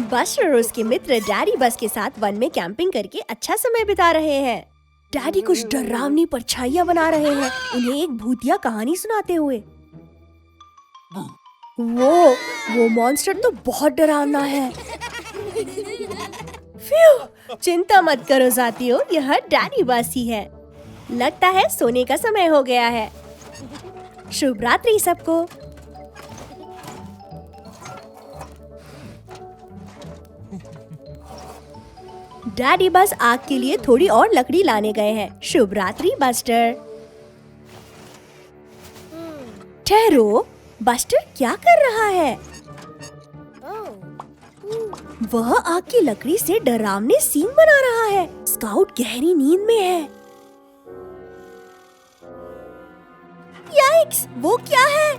Buster और उसके मित्र daddy बस के साथ वन में कैंपिंग करके अच्छा समय बिता रहे हैं। डैडी कुछ डरावनी परछाइयां बना रहे हैं, उन्हें एक भूतिया कहानी सुनाते हुए। वो मॉन्स्टर तो बहुत डरावना है। चिंता मत करो साथियों, यह डैडी बस ही है। लगता है सोने का समय हो गया है। शुभ रात्रि सबको। डैडी बस आग के लिए थोड़ी और लकड़ी लाने गए हैं। शुभ रात्रि बस्टर। ठहरो, बस्टर क्या कर रहा है? वह आग की लकड़ी से डरावने सीन बना रहा है। स्काउट गहरी नींद में है। याइक्स, वो क्या है?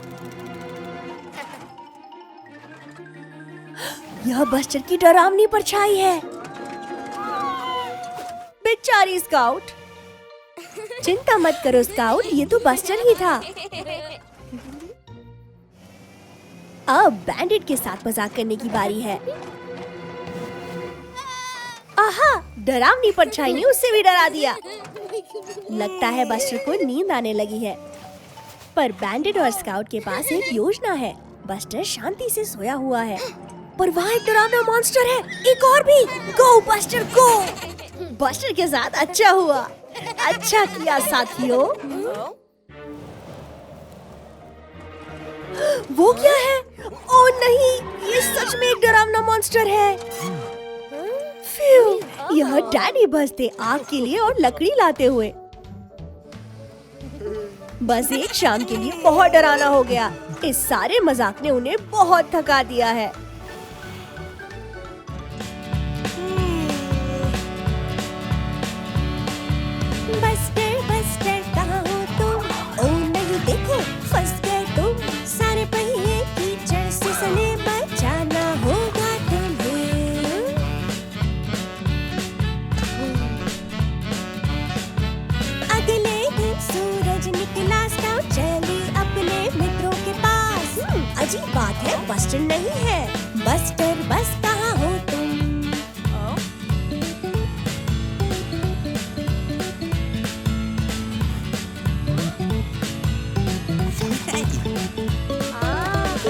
यह बस्टर की डरावनी परछाई है। बेचारी स्काउट। चिंता मत करो स्काउट, ये तो बस्टर ही था। अब बैंडिट के साथ मजाक करने की बारी है। आहा, डरावनी परछाई ने उससे भी डरा दिया। लगता है बस्टर को नींद आने लगी है। पर बैंडिट और स्काउट के पास एक योजना है। बस्टर शांति से सोया हुआ है, पर वहाँ एक डरावना मॉन्स्टर है। एक और भी। गो बस्टर गो। बस्टर के साथ अच्छा हुआ। अच्छा किया साथियों। वो क्या है? ओह नहीं, ये सच में एक डरावना मॉन्स्टर है। यह डैडी बस थे आग के लिए और लकड़ी लाते हुए। बस एक शाम के लिए बहुत डरावना हो गया। इस सारे मजाक ने उन्हें बहुत थका दिया है। बस्टर बस्टर कहाँ हो तुम? ओह नहीं देखो, फंस गए तुम। सारे पहिए कीचड़ से सने, बचाना होगा तुम्हें। अगले दिन सूरज निकला, स्काउट चली अपने मित्रों के पास। अजीब बात है, बस्टर नहीं है। बस्टर बस कहाँ हो तुम?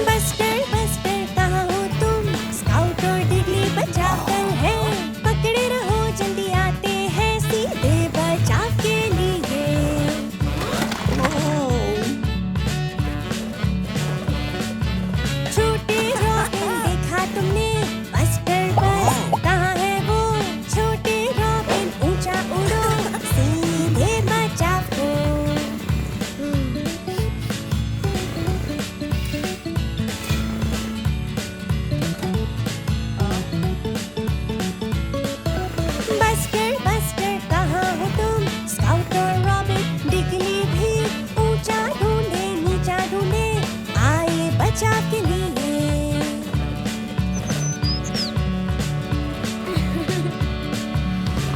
बस्टर बस्टर कहाँ हो तुम? स्काउट और डिगली बचाव दल है। पकड़े रहो, जल्दी आते हैं सीधे बचाव के लिए। छोटे रॉबिन देखा तुमने? बस्टर बस कहाँ है वो? छोटे रॉबिन ऊंचा उड़ो, सीधे बचाव को। बस्टर बस्टर कहाँ हो तुम? स्काउट और रॉबिन डिगली भी ऊंचा ढूंढे नीचा ढूंढे, आए बचाव के लिए।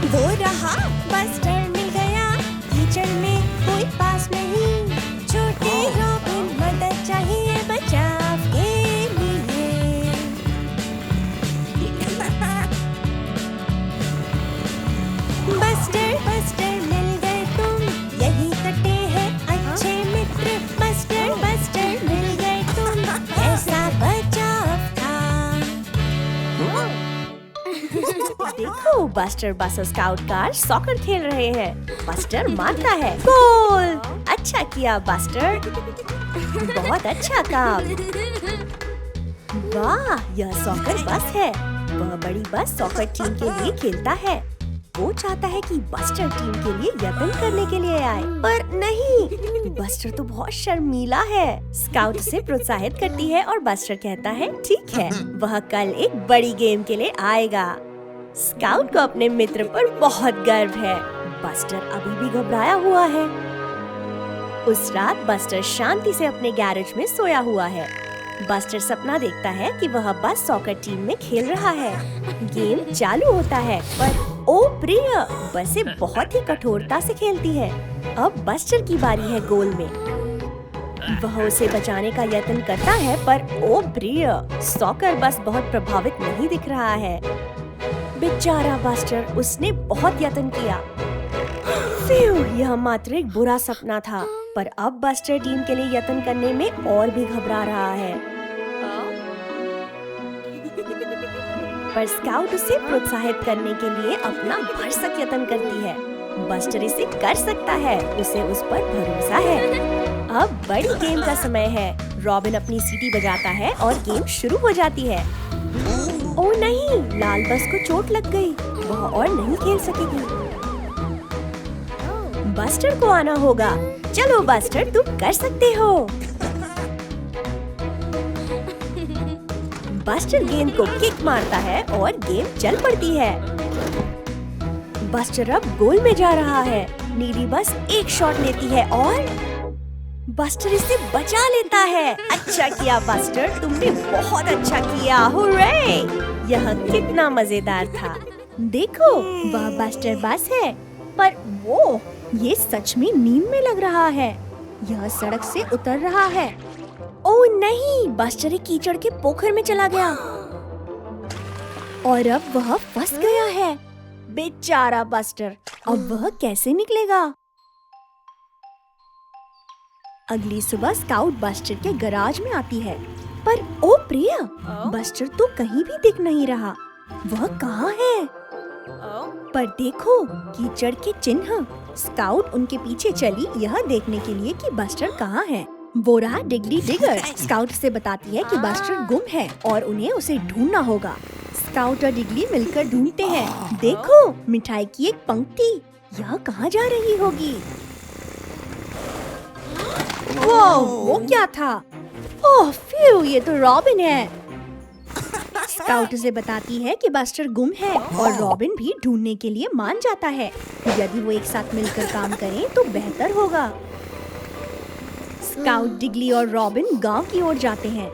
वो रहा, बस्टर मिल गया। कीचड़ में कोई पास नहीं। छोटे रॉबिन मदद चाहिए बचाव के लिए। बस्टर बस्टर मिल गए तुम, यही कटे हैं अच्छे मित्र। बस्टर बस्टर मिल गए तुम, ऐसा बचाव था। देखो, बस्टर बस और स्काउट कार सॉकर खेल रहे हैं। बस्टर मारता है, गोल। अच्छा किया बस्टर, बहुत अच्छा काम। वाह, यह सॉकर बस है। वह बड़ी बस सॉकर टीम के लिए खेलता है। वो चाहता है कि बस्टर टीम के लिए यत्न करने के लिए आए, पर नहीं, बस्टर तो बहुत शर्मीला है। स्काउट उसे प्रोत्साहित करती है और बस्टर कहता है ठीक है, वह कल एक बड़ी गेम के लिए आएगा। स्काउट को अपने मित्र पर बहुत गर्व है। बस्टर अभी भी घबराया हुआ है। उस रात बस्टर शांति से अपने गैरेज में सोया हुआ है। बस्टर सपना देखता है कि वह बस सॉकर टीम में खेल रहा है। गेम चालू होता है, पर ओ प्रिय, बसें बहुत ही कठोरता से खेलती है। अब बस्टर की बारी है गोल में। वह उसे बचाने का यत्न करता है, पर ओ प्रिय, सॉकर बस बहुत प्रभावित नहीं दिख रहा है। बेचारा बस्टर, उसने बहुत यत्न किया। यह मात्र एक बुरा सपना था, पर अब बस्टर टीम के लिए यत्न करने में और भी घबरा रहा है। पर स्काउट उसे प्रोत्साहित करने के लिए अपना भरसक यत्न करती है। बस्टर इसे कर सकता है, उसे उस पर भरोसा है। अब बड़ी गेम का समय है। रॉबिन अपनी सीटी बजाता है और गेम शुरू हो जाती है। ओ नहीं, लाल बस को चोट लग गई, वह और नहीं खेल सकेगी। बस्टर को आना होगा। चलो बस्टर, तुम कर सकते हो। बस्टर गेंद को किक मारता है और गेम चल पड़ती है। बस्टर अब गोल में जा रहा है। नीली बस एक शॉट लेती है और बस्टर इसे बचा लेता है। अच्छा किया बस्टर, तुमने बहुत अच्छा किया। हुर्रे! यह कितना मजेदार था। देखो, वह बस्टर बस है, पर वो ये सच में नींद में लग रहा है। यह सड़क से उतर रहा है। ओह नहीं, बस्टर एक कीचड़ के पोखर में चला गया और अब वह फंस गया है। बेचारा बस्टर, अब वह कैसे निकलेगा? अगली सुबह स्काउट बस्टर के गैराज में आती है, पर ओ प्रिया, बस्टर तो कहीं भी दिख नहीं रहा। वह कहाँ है? पर देखो, कीचड़ के चिन्ह। स्काउट उनके पीछे चली यह देखने के लिए कि बस्टर कहाँ है। वो रहा डिगली डिगर। स्काउट से बताती है कि बस्टर गुम है और उन्हें उसे ढूंढना होगा। स्काउट और डिगली मिलकर ढूंढते हैं। देखो, मिठाई की एक पंक्ति। यह कहाँ जा रही होगी? वो क्या था? ओह फ्यू, ये तो रॉबिन है। स्काउट उसे बताती है कि बस्टर गुम है और रॉबिन भी ढूंढने के लिए मान जाता है। यदि वो एक साथ मिलकर काम करें तो बेहतर होगा। स्काउट, डिगली और रॉबिन गांव की ओर जाते हैं।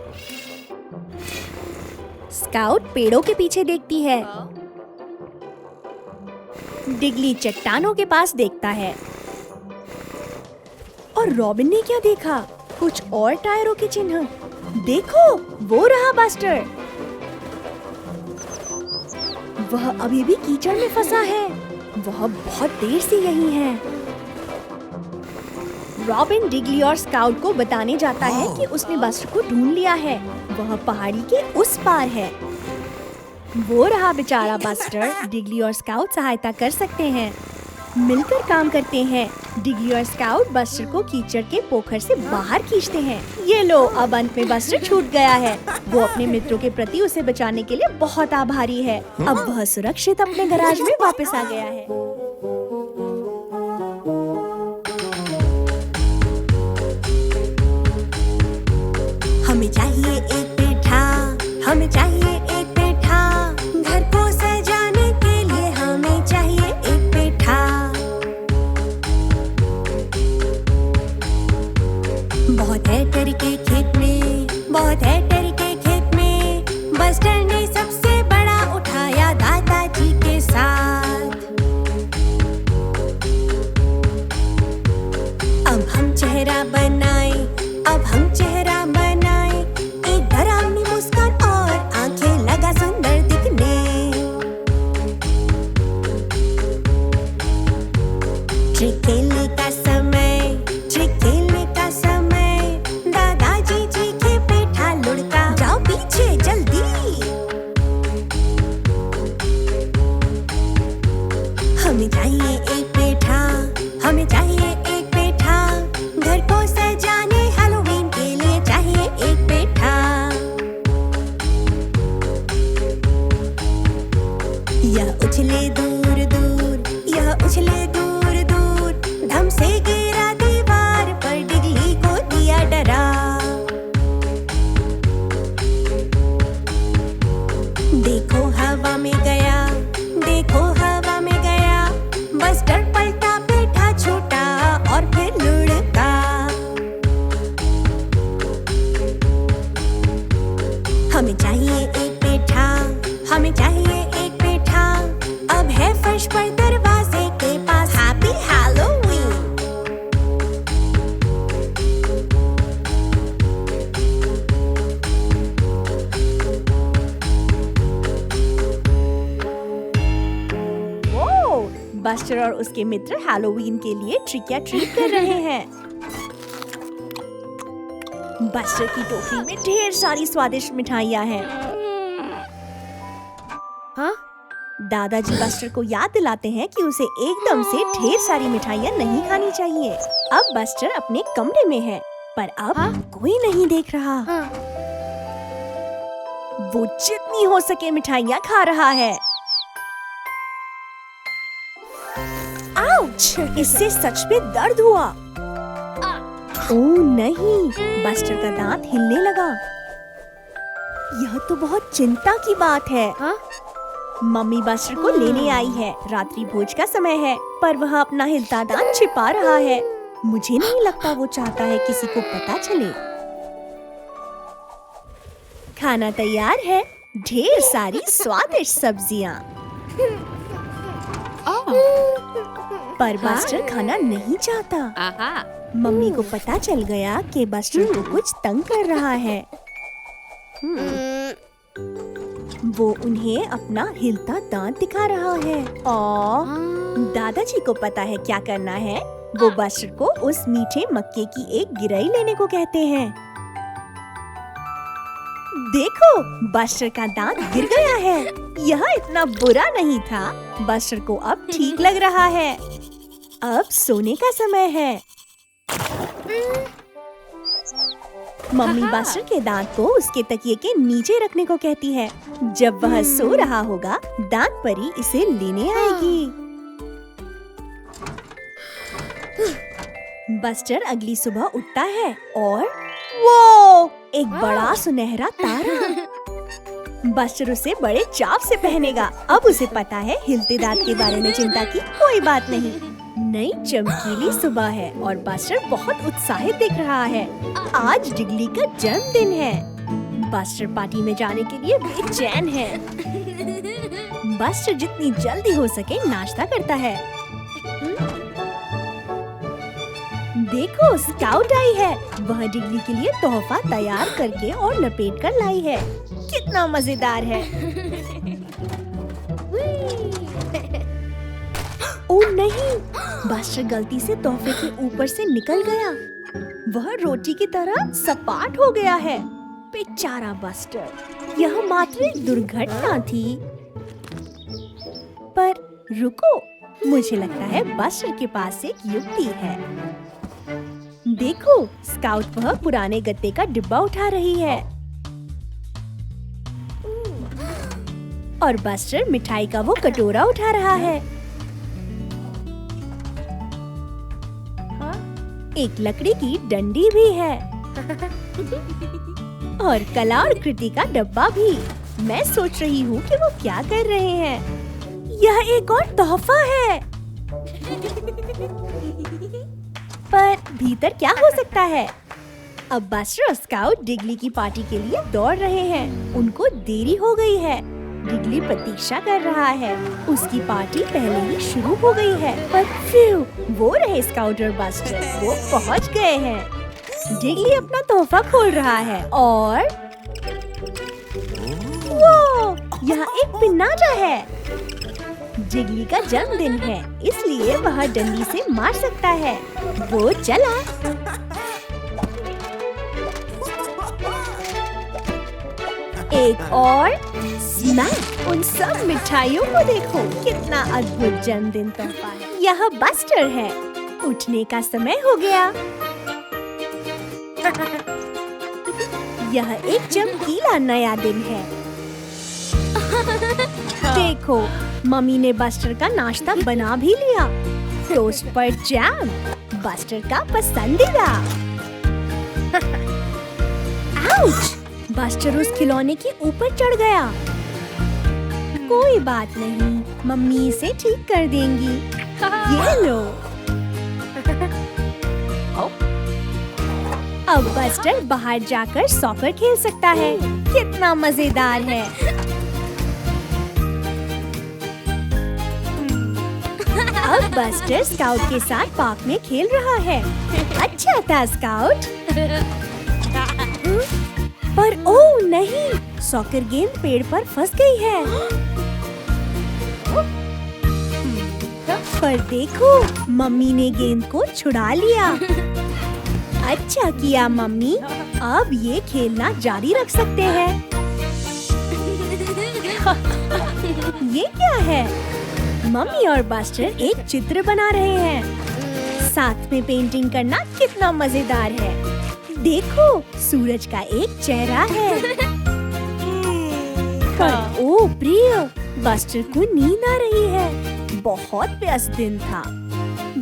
स्काउट पेड़ों के पीछे देखती है। डिगली चट्टानों के पास देखता है। और रॉबिन ने क्या देखा? कुछ और टायरों के चिन्ह। देखो, वो रहा बस्टर। वह अभी भी कीचड़ में फंसा है। वह बहुत देर से यहीं है। रॉबिन डिगली और स्काउट को बताने जाता है कि उसने बस्टर को ढूंढ लिया है। वह पहाड़ी के उस पार है। वो रहा बेचारा बस्टर। डिगली और स्काउट सहायता कर सकते हैं, मिलकर काम करते हैं। डिगली और स्काउट बस्टर को कीचड़ के पोखर से बाहर खींचते हैं। ये लो, अब अंत में बस्टर छूट गया है। वो अपने मित्रों के प्रति उसे बचाने के लिए बहुत आभारी है। अब वह सुरक्षित अपने गैराज में वापस आ गया है। हमें चाहिए एक पेठा, हमें चाहिए एक पेठा, घर को सजाने के लिए हमें चाहिए एक पेठा। बहुत है तरीके खेत में, बहुत है तरीके खेत में, बस्टर ने सबसे बड़ा उठाया दादाजी के साथ। अब हम चेहरा बनाए, अब हम चेहरा बनाए, एक डरावनी मुस्कान और आंखें लगा सुंदर दिखने। ट्रिक खेलने का समय, ट्रिक खेलने का समय, दादाजी जी के पेठा लुढ़का, जाओ पीछे जल्दी। हमें चाहिए एक पेठा, हमें चाहिए एक पेठा, घर को सजाने हैलोवीन के लिए चाहिए एक पेठा। यह उछले दूर दूर, यह उछले दूर दूर, धम से गिरा दीवार पर, डिगली को दिया डरा। देखो हवा में गया, देखो हवा में गया, बस बस्टर और उसके मित्र हैलोवीन के लिए ट्रिक या ट्रीट कर रहे हैं। बस्टर की टोकरी में ढेर सारी स्वादिष्ट मिठाइयाँ हैं। हाँ? दादाजी बस्टर को याद दिलाते हैं कि उसे एकदम से ढेर सारी मिठाइयाँ नहीं खानी चाहिए। अब बस्टर अपने कमरे में है, पर अब कोई नहीं देख रहा। वो जितनी हो सके मिठाइयाँ खा रहा है। आउच! इससे सच में दर्द हुआ। ओह नहीं, बस्टर का दांत हिलने लगा। यह तो बहुत चिंता की बात है। मम्मी बस्टर को लेने आई है। रात्रि भोज का समय है, पर वह अपना हिलता दांत छिपा रहा है। मुझे नहीं लगता वो चाहता है किसी को पता चले। खाना तैयार है, ढेर सारी स्वादिष्ट सब्जियाँ। पर बस्टर खाना नहीं चाहता। मम्मी को पता चल गया कि बस्टर को कुछ तंग कर रहा है। वो उन्हें अपना हिलता दांत दिखा रहा है। दादाजी को पता है क्या करना है। वो बस्टर को उस मीठे मक्के की एक गिरई लेने को कहते हैं। देखो, बस्टर का दांत गिर गया है। यह इतना बुरा नहीं था। बस्टर को अब ठीक लग रहा है। अब सोने का समय है। मम्मी बस्टर के दांत को उसके तकिए के नीचे रखने को कहती है। जब वह सो रहा होगा, दांत परी इसे लेने आएगी। बस्टर अगली सुबह उठता है और वो एक बड़ा सुनहरा तारा। बस्टर उसे बड़े चाव से पहनेगा। अब उसे पता है हिलते दांत के बारे में चिंता की कोई बात नहीं। नई चमकीली सुबह है और बस्टर बहुत उत्साहित दिख रहा है। आज डिगली का जन्मदिन है। बस्टर पार्टी में जाने के लिए बेचैन है। बस्टर जितनी जल्दी हो सके नाश्ता करता है। देखो, स्काउट आई है। वह डिगली के लिए तोहफा तैयार करके और लपेट कर लाई है। कितना मजेदार है। ओह नहीं, बस्टर गलती से तोहफे के ऊपर से निकल गया। वह रोटी की तरह सपाट हो गया है। बेचारा बस्टर। यह मात्र एक दुर्घटना थी। पर रुको, मुझे लगता है बस्टर के पास एक युक्ति है। देखो, स्काउट वह पुराने गत्ते का डिब्बा उठा रही है और बस्टर मिठाई का वो कटोरा उठा रहा है। एक लकड़ी की डंडी भी है और कला और कृति का डब्बा भी। मैं सोच रही हूँ कि वो क्या कर रहे हैं। यह एक और तोहफा है। पर भीतर क्या हो सकता है? अब बस्टर और स्काउट डिगली की पार्टी के लिए दौड़ रहे हैं। उनको देरी हो गई है। डिगली प्रतीक्षा कर रहा है। उसकी पार्टी पहले ही शुरू हो गई है। पर फिर वो रहे स्काउट और बस्टर। वो पहुंच गए हैं। डिगली अपना तोहफा खोल रहा है और वो यहाँ एक पिन्नाटा है। डिगली का जन्मदिन है, इसलिए वह डंडी से मार सकता है। वो चला। एक और स्मैक। उन सब मिठाइयों को देखो, कितना अद्भुत जन्मदिन तोहफा है। यह बस्टर है। उठने का समय हो गया। यह एक चमकीला नया दिन है। देखो, मम्मी ने बस्टर का नाश्ता बना भी लिया। टोस्ट पर जैम, बस्टर का पसंदीदा। आउच! बस्टर उस खिलौने के ऊपर चढ़ गया। कोई बात नहीं, मम्मी इसे ठीक कर देंगी। ये लो। अब बस्टर बाहर जाकर सॉकर खेल सकता है। कितना मजेदार है। अब बस्टर स्काउट के साथ पार्क में खेल रहा है। अच्छा था स्काउट। पर ओह नहीं, सॉकर गेंद पेड़ पर फंस गई है। पर देखो, मम्मी ने गेंद को छुड़ा लिया। अच्छा किया मम्मी, अब ये खेलना जारी रख सकते हैं। ये क्या है? मम्मी और बस्टर एक चित्र बना रहे हैं। साथ में पेंटिंग करना कितना मजेदार है। देखो, सूरज का एक चेहरा है। पर ओ प्रिय, बस्टर को नींद आ रही है। बहुत व्यस्त दिन था।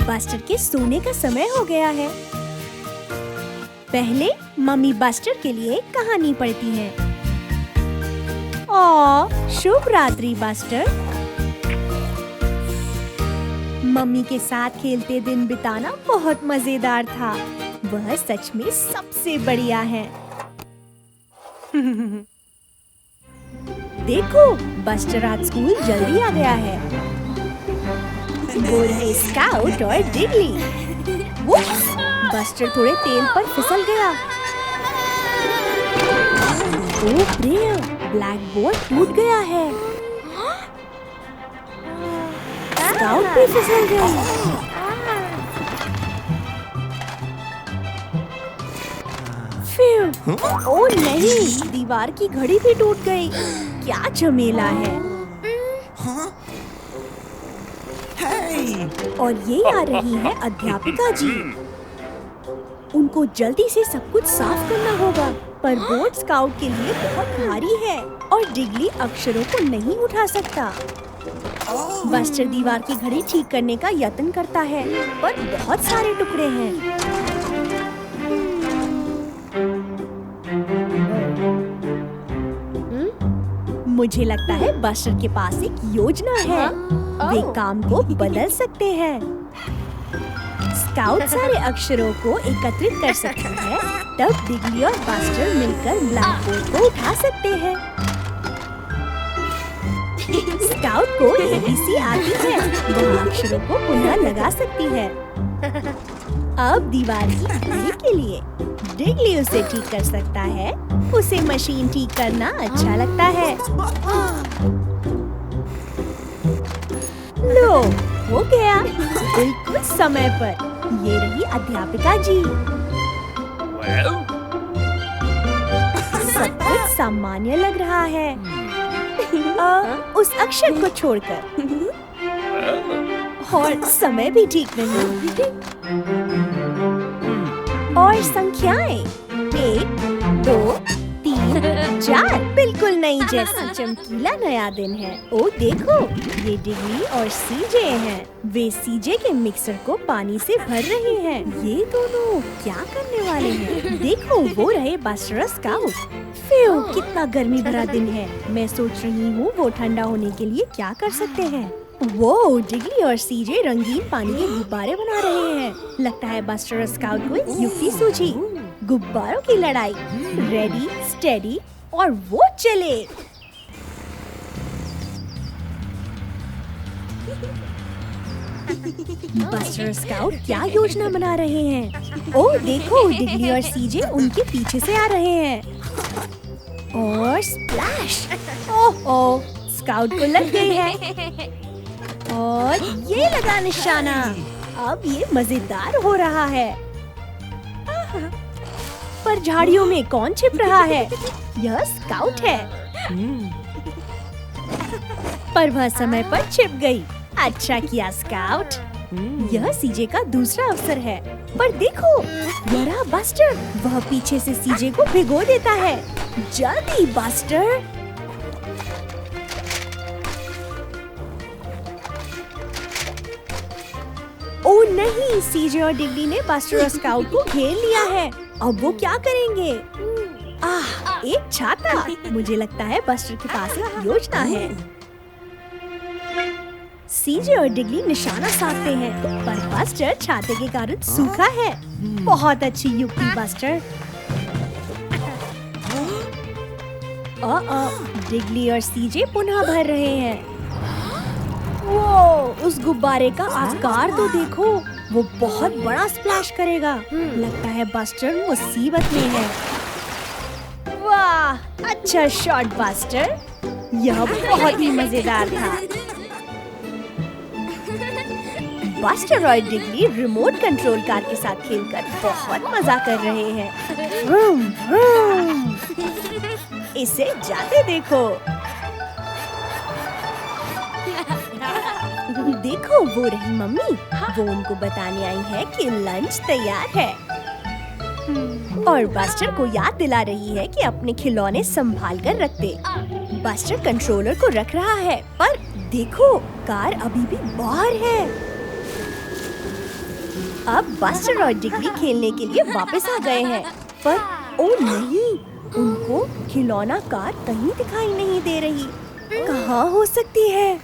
बस्टर के सोने का समय हो गया है। पहले मम्मी बस्टर के लिए कहानी पढ़ती हैं। शुभ रात्रि बस्टर। मम्मी के साथ खेलते दिन बिताना बहुत मजेदार था। वह सच में सबसे बढ़िया है। देखो, बस्टर आज स्कूल जल्दी आ गया है। वो रहे स्काउट और डिगली। बस्टर थोड़े तेल पर फिसल गया। ओ प्रिय, ब्लैक बोर्ड टूट गया है। स्काउट भी फिसल गई। ओ नहीं, दीवार की घड़ी भी टूट गई। क्या झमेला है। और ये आ रही है अध्यापिका जी। उनको जल्दी से सब कुछ साफ करना होगा, पर बोर्ड स्काउट के लिए बहुत भारी है और डिगली अक्षरों को नहीं उठा सकता। बस्टर दीवार की घड़ी ठीक करने का यत्न करता है, पर बहुत सारे टुकड़े हैं। मुझे लगता है बस्टर के पास एक योजना है। वे काम को बदल सकते हैं। स्काउट सारे अक्षरों को एकत्रित कर सकता है, तब डिगली और बस्टर मिलकर ब्लैक बोर्ड को उठा सकते हैं। स्काउट को ABC आती है, वह अक्षरों को पुनः लगा सकती है। अब दीवार की घड़ी के लिए डिगली उसे ठीक कर सकता है। उसे मशीन ठीक करना अच्छा लगता है। लो, हो गया, बिल्कुल समय पर। ये रही अध्यापिका जी। सब कुछ सामान्य लग रहा है, उस अक्षर को छोड़कर। और समय भी ठीक नहीं। और संख्याएं 1, 2, 3, 4 बिल्कुल नहीं जैसा। चमकीला नया दिन है। ओ देखो, ये डिगली और सीजे हैं। वे सीजे के मिक्सर को पानी से भर रहे हैं। ये दोनों क्या करने वाले हैं? देखो, वो रहे बस्टर स्काउट। कितना गर्मी भरा दिन है। मैं सोच रही हूँ वो ठंडा होने के लिए क्या कर सकते हैं। वो डिगली और सीजे रंगीन पानी के गुब्बारे बना रहे हैं। लगता है बस्टर स्काउट को एक युक्ति सूझी। गुब्बारों की लड़ाई। रेडी, स्टेडी और वो चले। बस्टर स्काउट क्या योजना बना रहे हैं? ओ देखो, डिगली और सीजे उनके पीछे से आ रहे हैं। और स्प्लैश! ओह, स्काउट को लग गई है। और ये लगा निशाना। अब ये मजेदार हो रहा है। पर झाड़ियों में कौन छिप रहा है? यह स्काउट है। पर वह समय पर छिप गई। अच्छा किया स्काउट। यह सीजे का दूसरा अवसर है। पर देखो, यह रहा बस्टर। वह पीछे से सीजे को भिगो देता है। जल्दी बस्टर। ओ नहीं, सीजे और डिगली ने बस्टर और स्काउट को घेर लिया है। अब वो क्या करेंगे? एक छाता। मुझे लगता है बस्टर के पास एक योजना है। सीजे और डिगली निशाना साधते हैं, पर बस्टर छाते के कारण सूखा है। बहुत अच्छी युक्ति बस्टर। डिगली और सीजे पुनः भर रहे हैं। वो, उस गुब्बारे का आकार तो देखो, वो बहुत बड़ा स्प्लैश करेगा। लगता है बस्टर मुसीबत में है। वाह, अच्छा शॉट बस्टर। यह बहुत ही मजेदार था। बस्टर और डिगली रिमोट कंट्रोल कार के साथ खेलकर बहुत मजा कर रहे हैं। Vroom, vroom. इसे जाते देखो। देखो वो रही मम्मी, वो उनको बताने आई है कि लंच तैयार है और बस्टर को याद दिला रही है कि अपने खिलौने संभाल कर रख दे। बस्टर कंट्रोलर को रख रहा है, पर देखो कार अभी भी बाहर है। अब बस्टर और डिगली खेलने के लिए वापस आ गए हैं, पर ओ नहीं, उनको खिलौना कार कहीं दिखाई नहीं दे रही। कहाँ हो सकती है?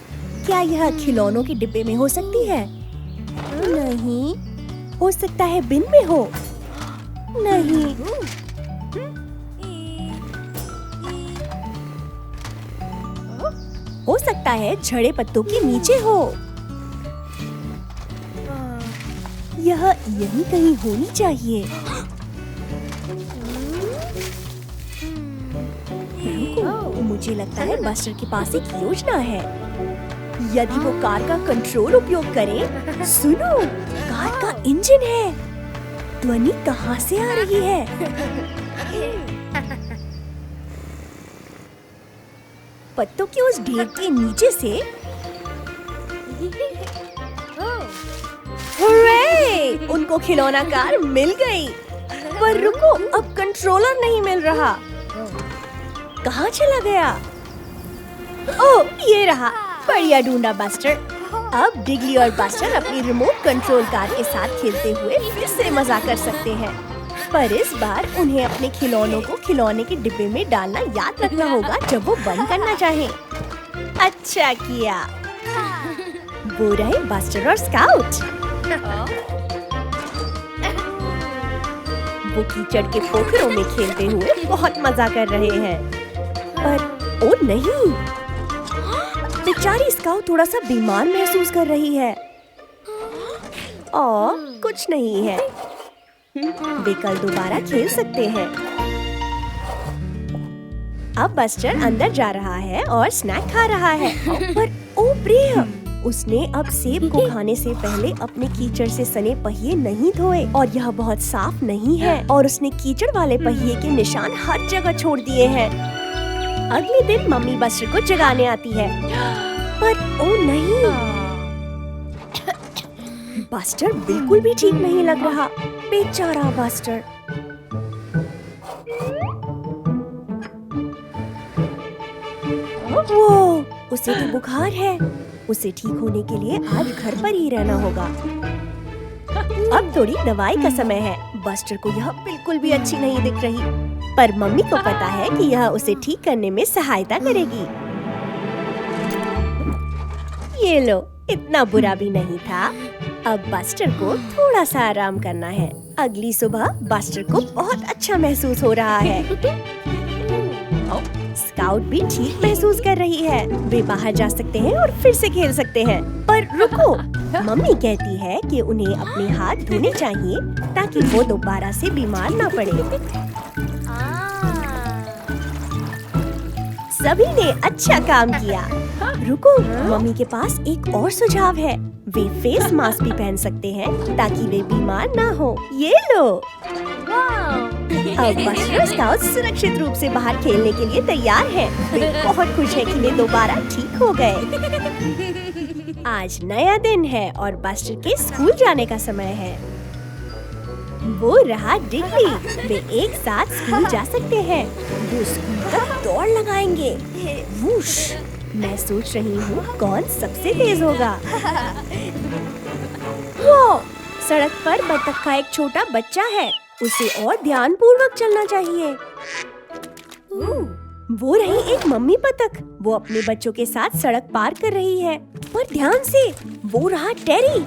क्या यह खिलौनों के डिब्बे में हो सकती है? नहीं, हो सकता है बिन में हो। नहीं, हो सकता है झड़े पत्तों के नीचे हो। यह यहीं कहीं होनी चाहिए। रुको, मुझे लगता है बस्टर के पास एक योजना है। यदि वो कार का कंट्रोल उपयोग करे। सुनो, कार का इंजन है। ध्वनि कहाँ से आ रही है? पत्तों के उस ढेर के नीचे से। हुर्रे! उनको खिलौना कार मिल गई। पर रुको, अब कंट्रोलर नहीं मिल रहा। कहाँ चला गया? ओह, ये रहा। बढ़िया ढूंढा बस्टर। अब डिगली और बस्टर अपनी रिमोट कंट्रोल कार के साथ खेलते हुए फिर से मजा कर सकते हैं। पर इस बार उन्हें अपने खिलौनों को खिलौने के डिब्बे में डालना याद रखना होगा जब वो बंद करना चाहें। अच्छा किया। वो रहे बस्टर और स्काउट। वो कीचड़ के पोखरों में खेलते हुए बहुत मजा कर रहे हैं। पर ओ नहीं, बेचारी स्काउट थोड़ा सा बीमार महसूस कर रही है। और कुछ नहीं है, वे कल दोबारा खेल सकते हैं। अब बस्टर अंदर जा रहा है और स्नैक खा रहा है। पर ओ प्रिय, उसने अब सेब को खाने से पहले अपने कीचड़ से सने पहिए नहीं धोए और यह बहुत साफ नहीं है और उसने कीचड़ वाले पहिए के निशान हर जगह छोड़ दिए हैं। अगले दिन मम्मी बस्टर को जगाने आती है, पर ओ नहीं, बस्टर बिल्कुल भी ठीक नहीं लग रहा। बेचारा बस्टर। वो, उसे तो बुखार है। उसे ठीक होने के लिए आज घर पर ही रहना होगा। अब थोड़ी दवाई का समय है। बस्टर को यह बिल्कुल भी अच्छी नहीं दिख रही, पर मम्मी को पता है कि यह उसे ठीक करने में सहायता करेगी। ये लो, इतना बुरा भी नहीं था। अब बस्टर को थोड़ा सा आराम करना है। अगली सुबह बस्टर को बहुत अच्छा महसूस हो रहा है। स्काउट भी ठीक महसूस कर रही है। वे बाहर जा सकते हैं और फिर से खेल सकते हैं। पर रुको, मम्मी कहती है कि उन्हें अपने हाथ धोने चाहिए ताकि वो दोबारा से बीमार ना पड़े। सभी ने अच्छा काम किया। रुको, मम्मी के पास एक और सुझाव है। वे फेस मास्क भी पहन सकते हैं ताकि वे बीमार ना हो। ये लो। अब बस्टर स्काउट सुरक्षित रूप से बाहर खेलने के लिए तैयार है। वे बहुत खुश है कि वे दोबारा ठीक हो गए। आज नया दिन है और बस्टर के स्कूल जाने का समय है। वो रहा डिगली। वे एक साथ स्कूल जा सकते हैं। वो स्कूल तक दौड़ लगाएंगे। वूश! मैं सोच रही हूँ कौन सबसे तेज होगा। वो सड़क पर बतख का एक छोटा बच्चा है। उसे और ध्यानपूर्वक चलना चाहिए। वो रही एक मम्मी बतख। वो अपने बच्चों के साथ सड़क पार कर रही है। पर ध्यान से, वो रहा टेरी।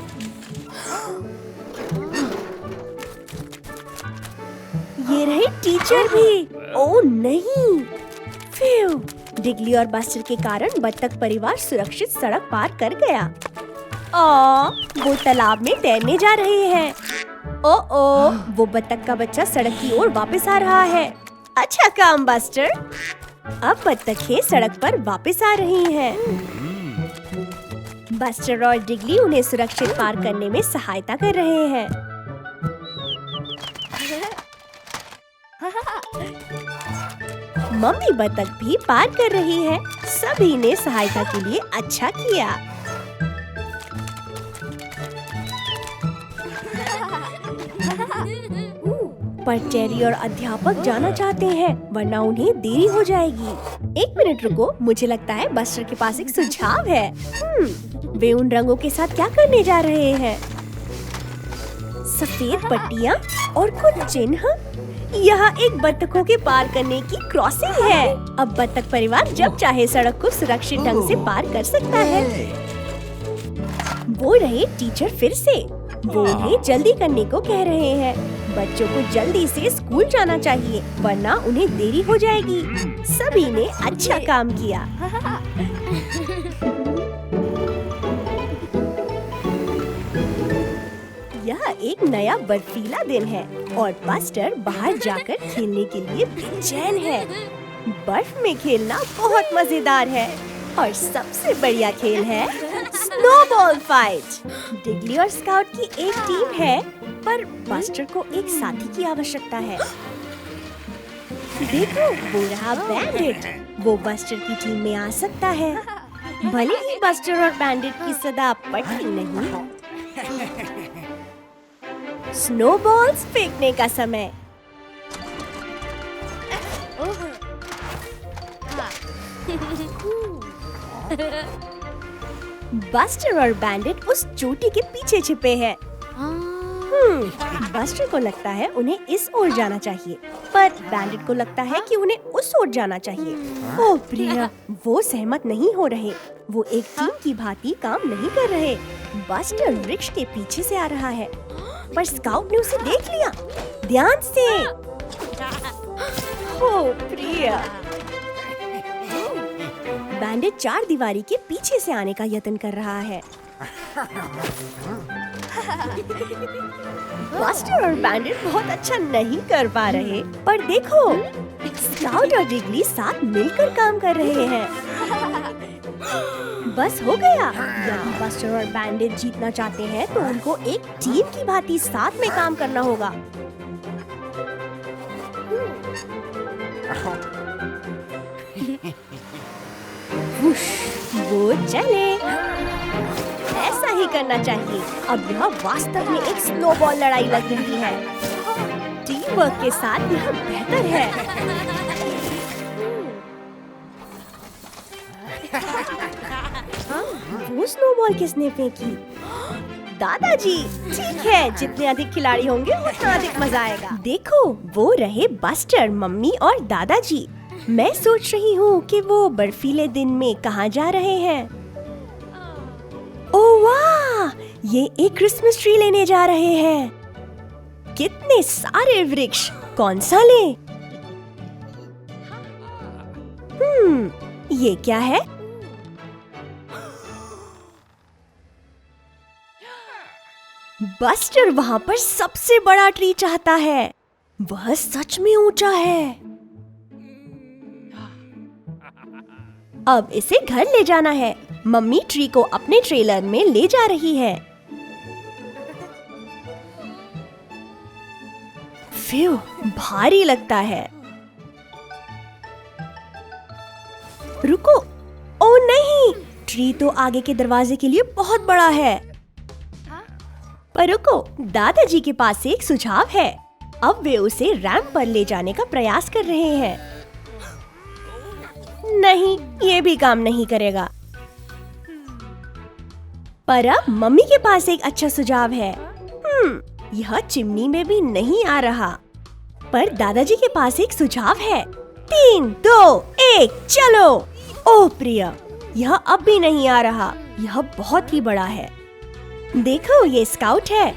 ये रहे टीचर भी। ओ नहीं, फिर डिगली और बस्टर के कारण बत्तख परिवार सुरक्षित सड़क पार कर गया। वो तालाब में तैरने जा रहे हैं। ओ, वो बत्तख का बच्चा सड़क की ओर वापस आ रहा है। अच्छा काम बस्टर। अब बत्तखें सड़क पर वापस आ रही हैं। बस्टर और डिगली उन्हें सुरक्षित पार करने में सहायता कर रहे हैं। मम्मी बतख भी पार कर रही है। सभी ने सहायता के लिए अच्छा किया। पर टेरी और अध्यापक जाना चाहते हैं, वरना उन्हें देरी हो जाएगी। 1 मिनट रुको, मुझे लगता है बस्टर के पास एक सुझाव है। वे उन रंगों के साथ क्या करने जा रहे हैं? सफेद पट्टियाँ और कुछ चिन्ह। यहाँ एक बत्तखों के पार करने की क्रॉसिंग है। अब बत्तख परिवार जब चाहे सड़क को सुरक्षित ढंग से पार कर सकता है। वो रहे टीचर फिर से। वो उन्हें जल्दी करने को कह रहे हैं। बच्चों को जल्दी से स्कूल जाना चाहिए, वरना उन्हें देरी हो जाएगी। सभी ने अच्छा काम किया। यह एक नया बर्फीला दिन है और बस्टर बाहर जाकर खेलने के लिए बेचैन है। बर्फ में खेलना बहुत मजेदार है और सबसे बढ़िया खेल है स्नोबॉल फाइट। डिगली और स्काउट की एक टीम है, पर बस्टर को एक साथी की आवश्यकता है। देखो, वो रहा बैंडिट। वो बस्टर की टीम में आ सकता है। भले ही बस्टर और बैंडिट की सदा पटती नहीं। स्नोबॉल्स फेंकने का समय। बस्टर और बैंडिट उस चोटी के पीछे छिपे हैं। बस्टर को लगता है उन्हें इस ओर जाना चाहिए, पर बैंडिट को लगता है कि उन्हें उस ओर जाना चाहिए। ओह प्रिया, वो सहमत नहीं हो रहे। वो एक टीम की भांति काम नहीं कर रहे। बस्टर वृक्ष के पीछे से आ रहा है, पर स्काउट ने उसे देख लिया। ध्यान से। ओह प्रिया। बैंडिट 4 दीवारी के पीछे से आने का यत्न कर रहा है। बस्टर और बैंडिट बहुत अच्छा नहीं कर पा रहे, पर देखो, स्काउट और डिगली साथ मिलकर काम कर रहे हैं। बस हो गया। यदि बस्टर और बैंडिट जीतना चाहते हैं, तो उनको एक टीम की भांति साथ में काम करना होगा। वो चले। ऐसा ही करना चाहिए। अब यह वास्तव में एक स्नोबॉल लड़ाई लग रही है। टीम वर्क के साथ यह बेहतर है। वो स्नोबॉल किसने फेंकी? दादाजी। ठीक है, जितने अधिक खिलाड़ी होंगे उतना अधिक मजा आएगा। देखो, वो रहे बस्टर, मम्मी और दादाजी। मैं सोच रही हूँ कि वो बर्फीले दिन में कहाँ जा रहे हैं। ओह वाह, ये एक क्रिसमस ट्री लेने जा रहे हैं। कितने सारे वृक्ष, कौन सा लें? ये क्या है? बस्टर वहाँ पर सबसे बड़ा ट्री चाहता है। वह सच में ऊंचा है। अब इसे घर ले जाना है। मम्मी ट्री को अपने ट्रेलर में ले जा रही है। फ्यू, भारी लगता है। रुको, ओ नहीं, ट्री तो आगे के दरवाजे के लिए बहुत बड़ा है। पर रुको, दादाजी के पास एक सुझाव है। अब वे उसे रैंप पर ले जाने का प्रयास कर रहे हैं। नहीं, ये भी काम नहीं करेगा। पर अब मम्मी के पास एक अच्छा सुझाव है। यह चिमनी में भी नहीं आ रहा। पर दादाजी के पास एक सुझाव है। 3, 2, 1, चलो। ओह प्रिया, यह अब भी नहीं आ रहा। यह बहुत ही बड़ा है। देखो, ये स्काउट है।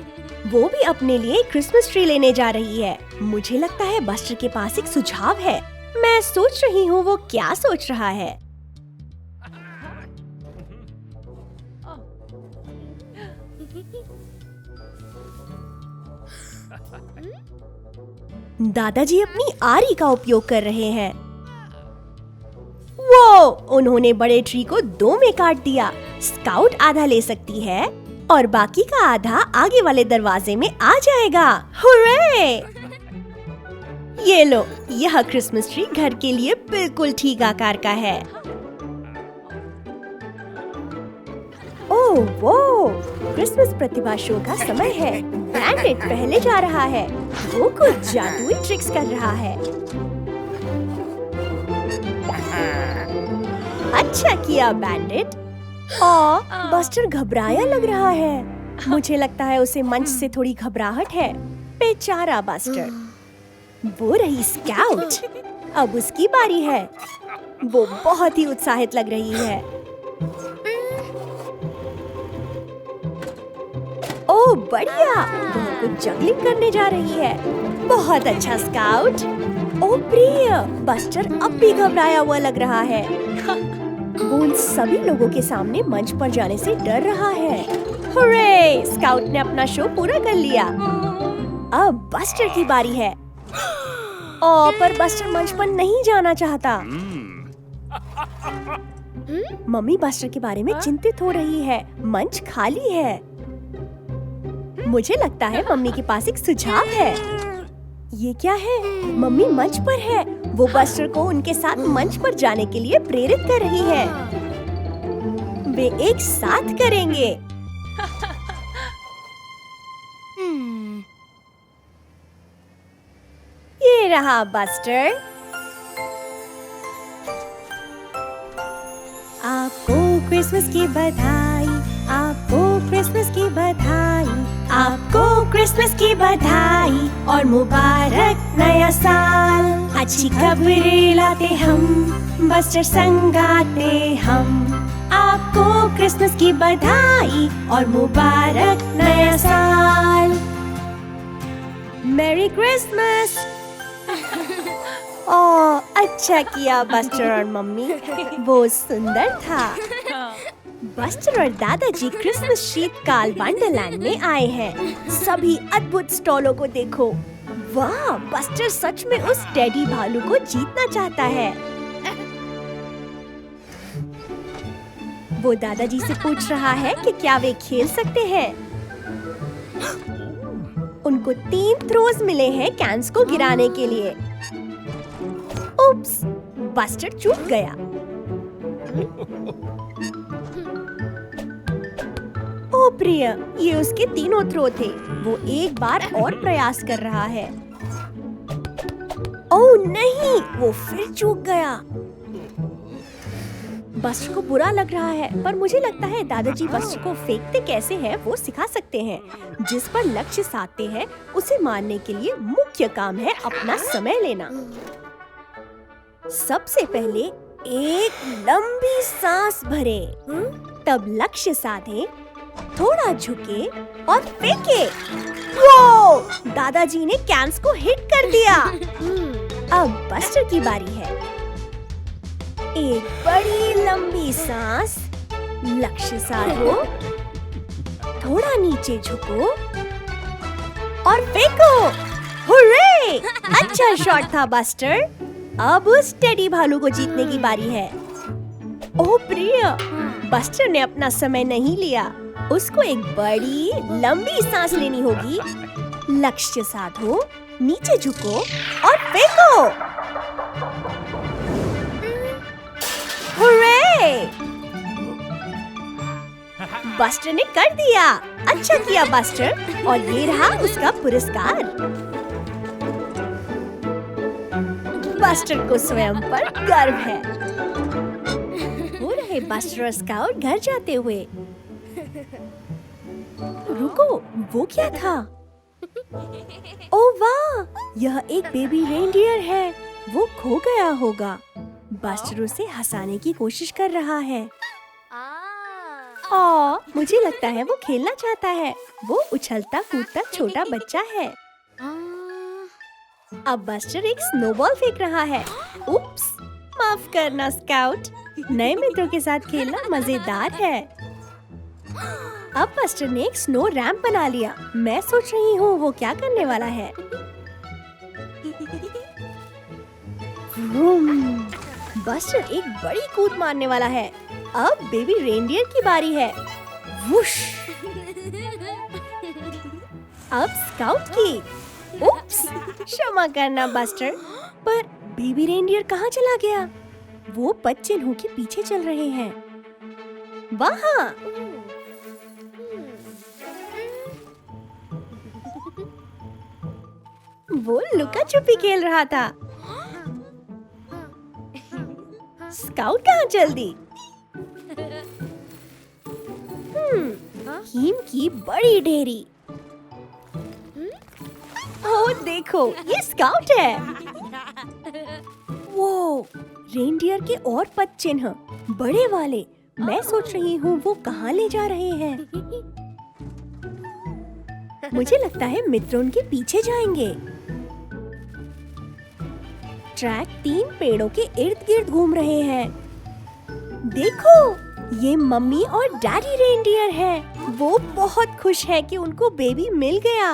वो भी अपने लिए क्रिसमस ट्री लेने जा रही है। मुझे लगता है बस्टर के पास एक सुझाव है। मैं सोच रही हूँ वो क्या सोच रहा है। दादाजी अपनी आरी का उपयोग कर रहे हैं। वो, उन्होंने बड़े ट्री को 2 में काट दिया। स्काउट आधा ले सकती है और बाकी का आधा आगे वाले दरवाजे में आ जाएगा। हुर्रे! ये लो, यह क्रिसमस ट्री घर के लिए बिल्कुल ठीक आकार का है। ओह वो क्रिसमस प्रतिभा शो का समय है। बैंडिट पहले जा रहा है। वो कुछ जादुई ट्रिक्स कर रहा है। अच्छा किया बैंडिट। बस्टर घबराया लग रहा है। मुझे लगता है उसे मंच से थोड़ी घबराहट है। बेचारा बस्टर। वो रही स्काउट। अब उसकी बारी है। वो बहुत ही उत्साहित लग रही है। ओह बढ़िया, वह कुछ जगलिंग करने जा रही है। बहुत अच्छा स्काउट। ओह प्रिय, बस्टर अब भी घबराया हुआ लग रहा है। वो उन सभी लोगों के सामने मंच पर जाने से डर रहा है। हुर्रे! स्काउट ने अपना शो पूरा कर लिया। अब बस्टर की बारी है। पर बस्टर मंच पर नहीं जाना चाहता। मम्मी बस्टर के बारे में चिंतित हो रही है। मंच खाली है। मुझे लगता है मम्मी के पास एक सुझाव है। ये क्या है? मम्मी मंच पर है। वो बस्टर को उनके साथ मंच पर जाने के लिए प्रेरित कर रही है। वे एक साथ करेंगे। ये रहा बस्टर। आपको क्रिसमस की बधाई, आपको क्रिसमस की बधाई, आपको क्रिसमस की बधाई और मुबारक नया साल। अच्छी खबरें लाते हम, बस्टर संग गाते हम। आपको क्रिसमस की बधाई और मुबारक नया साल। Merry Christmas. ओह अच्छा किया बस्टर और मम्मी, वो सुंदर था। बस्टर और दादाजी क्रिसमस शीतकाल वंडरलैंड में आए हैं। सभी अद्भुत स्टॉलों को देखो। वाह, बस्टर सच में उस टेडी भालू को जीतना चाहता है। वो दादाजी से पूछ रहा है कि क्या वे खेल सकते हैं। उनको 3 थ्रोज मिले हैं कैंस को गिराने के लिए। उप्स, बस्टर चूक गया। ओ प्रिय, ये उसके 3 थ्रो थे। वो एक बार और प्रयास कर रहा है। ओह नहीं, वो फिर चूक गया। बस्टर को बुरा लग रहा है, पर मुझे लगता है दादाजी बस्टर को फेंकते कैसे हैं वो सिखा सकते हैं। जिस पर लक्ष्य साधते हैं उसे मारने के लिए मुख्य काम है अपना समय लेना। सबसे पहले एक लंबी सांस भरे, तब लक्ष्य साधे, थोड़ा झुके और फेंके। वो दादाजी ने कैंस को हिट कर दिया। अब बस्टर की बारी है। एक बड़ी लंबी सांस, लक्ष्य साधो, थोड़ा नीचे झुको और फेंको। हुर्रे! अच्छा शॉट था बस्टर। अब उस टेडी भालू को जीतने की बारी है। ओह प्रिय, बस्टर ने अपना समय नहीं लिया। उसको एक बड़ी लंबी सांस लेनी होगी। लक्ष्य साधो, नीचे झुको और फेंको। हुर्रे! बस्टर ने कर दिया। अच्छा किया बस्टर, और ये रहा उसका पुरस्कार। बस्टर को स्वयं पर गर्व है। हो रहे बस्टर और स्काउट घर जाते हुए। रुको, वो क्या था? ओह वाह, यह एक बेबी रेनडियर है। वो खो गया होगा। बस्टर उसे हंसाने की कोशिश कर रहा है। मुझे लगता है वो खेलना चाहता है। वो उछलता कूदता छोटा बच्चा है। अब बस्टर एक स्नोबॉल फेंक रहा है। उप्स, माफ करना स्काउट। नए मित्रों के साथ खेलना मजेदार है। अब बस्टर ने एक स्नो रैंप बना लिया। मैं सोच रही हूँ वो क्या करने वाला है। बस्टर एक बड़ी कूद मारने वाला है। अब बेबी रेनडियर की बारी है। वुश! अब स्काउट की। उप्स! क्षमा करना बस्टर, पर बेबी रेनडियर कहाँ चला गया? वो पद चिन्हों के पीछे चल रहे हैं। वहाँ! वो लुका छुपी खेल रहा था। स्काउट कहाँ चल दी? हीम की बड़ी ढेरी। ओह देखो, ये स्काउट है। वो रेनडियर के और पद चिन्ह बड़े वाले। मैं सोच रही हूँ वो कहाँ ले जा रहे हैं। मुझे लगता है मित्र उनके पीछे जाएंगे। ट्रैक 3 पेड़ों के इर्द गिर्द घूम रहे हैं। देखो, ये मम्मी और डैडी रेनडियर हैं। वो बहुत खुश है कि उनको बेबी मिल गया।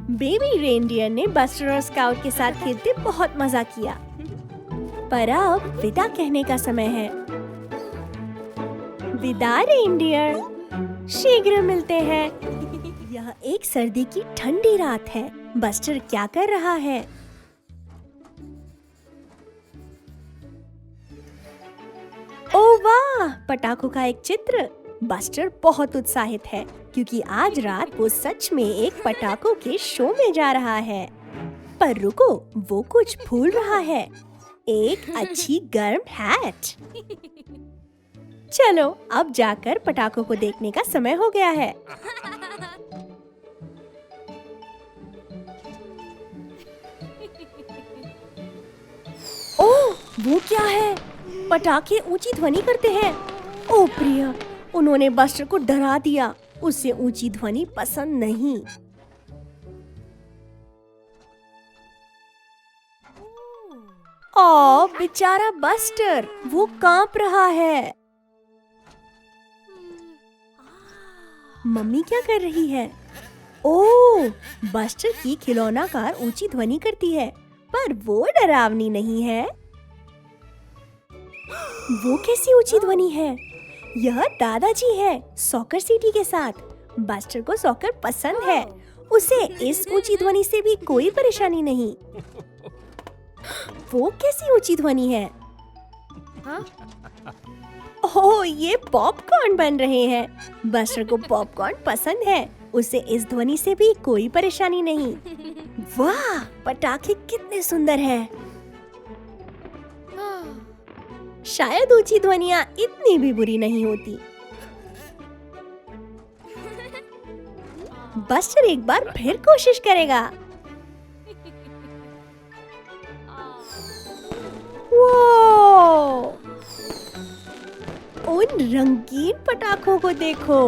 बेबी रेनडियर ने बस्टर और स्काउट के साथ खेलते बहुत मजा किया। पर अब विदा कहने का समय है। विदा रेनडियर, शीघ्र मिलते हैं। यह एक सर्दी की ठंडी रात है। बस्टर क्या कर रहा है? ओह वाह, पटाखों का एक चित्र। बस्टर बहुत उत्साहित है क्योंकि आज रात वो सच में एक पटाखों के शो में जा रहा है। पर रुको, वो कुछ भूल रहा है। एक अच्छी गर्म हैट। चलो अब जाकर पटाखों को देखने का समय हो गया है। ओह, वो क्या है? पटाखे ऊंची ध्वनि करते हैं। ओह प्रिया, उन्होंने बस्टर को डरा दिया। उसे ऊंची ध्वनि पसंद नहीं। ओह बेचारा बस्टर, वो कांप रहा है। मम्मी क्या कर रही है? ओह, बस्टर की खिलौना कार ऊंची ध्वनि करती है, पर वो डरावनी नहीं है। वो कैसी ऊंची ध्वनि है? यह दादाजी है सॉकर सिटी के साथ। बस्टर को सॉकर पसंद है। उसे इस ऊंची ध्वनि से भी कोई परेशानी नहीं। वो कैसी ऊंची ध्वनि है? ओह, ये पॉपकॉर्न बन रहे हैं। बस्टर को पॉपकॉर्न पसंद है। उसे इस ध्वनि से भी कोई परेशानी नहीं। वाह, पटाखे कितने सुंदर हैं। शायद ऊंची ध्वनियाँ इतनी भी बुरी नहीं होती। बस्टर एक बार फिर कोशिश करेगा। वो! उन रंगीन पटाखों को देखो।